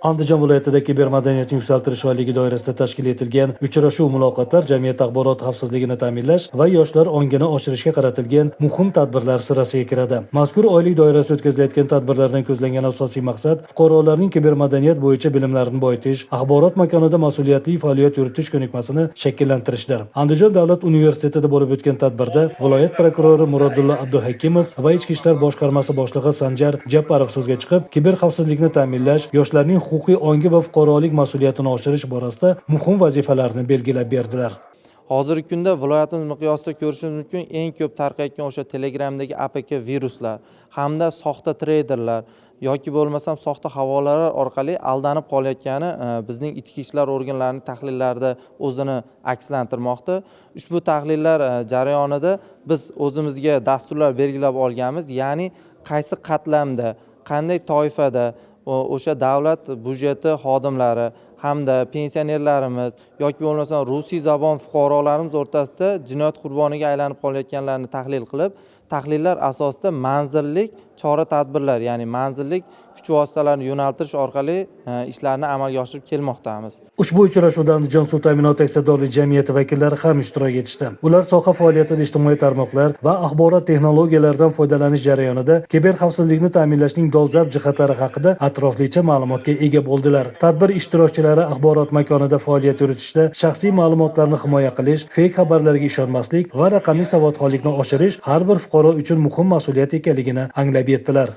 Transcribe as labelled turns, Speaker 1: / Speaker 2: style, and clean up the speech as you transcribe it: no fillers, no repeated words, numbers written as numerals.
Speaker 1: Andijon viloyatida kibermadaniyatni yuksaltirish oyligi doirasida tashkil etilgan uchrashuv muloqotlar jamiyat axborot xavfsizligini ta'minlash va yoshlar ongini oshirishga qaratilgan muhim tadbirlar sirasiga kiradi. Mazkur oylik doirasida o'tkazilayotgan tadbirlardan ko'zlangan asosiy maqsad fuqarolarning kibermadaniyat bo'yicha bilimlarini boyitish, axborot makonida mas'uliyatli faoliyat yuritish ko'nikmasini shakllantirishdir. Andijon davlat universitetida bo'lib o'tgan tadbirda viloyat prokurori Murodullo Abduhakimov va Ichki ishlar boshqarmasi boshlig'i Sanjar Japarov so'zga chiqib, kiber xavfsizlikni ta'minlash, yoshlarning huquqiy ongi va fuqarolik mas'uliyatini oshirish borasida muhim vazifalarni belgilab berdilar.
Speaker 2: Hozirgi kunda viloyatimiz miqyosida ko'rishimiz mumkin eng ko'p tarqayotgan o'sha Telegramdagi APK viruslar hamda soxta treyderlar yoki bo'lmasam soxta havolalar orqali aldanib qolayotgani bizning ichki ishlar organlarining tahlillarida o'zini akslantirmoqda. Ushbu tahlillar jarayonida biz o'zimizga dasturlar belgilab olganmiz, ya'ni qaysi qatlamda, qanday toifada o'sha davlat budjeti xodimlari hamda pensionerlarimiz yoki bo'lmasa rusiy zabon fuqarolarimiz o'rtasida jinoyat qurboniga aylanib qolayotganlarni tahlil qilib, tahlillar asosida manzillik chora-tadbirlar, ya'ni manzillik kuch vositalarini yo'naltirish orqali ishlarni amalga oshirib kelmoqdamiz.
Speaker 1: Ushbu uchrashuvda Andijon suv ta'minoti aksiyadorlik jamiyati vakillari ham ishtirok etishdi. Ular soha faoliyatida ijtimoiy tarmoqlar va axborot texnologiyalaridan foydalanish jarayonida kiber xavfsizlikni ta'minlashning dolzarb jihatlari haqida atroflicha ma'lumotga ega bo'ldilar. Tadbir ishtirokchilari axborot makonida faoliyat yuritishda shaxsiy ma'lumotlarni himoya qilish, feyk xabarlarga ishonmaslik va raqamli savodxonlikni oshirish har bir fuqaro uchun muhim mas'uliyat ekanligini anglab yetdilar.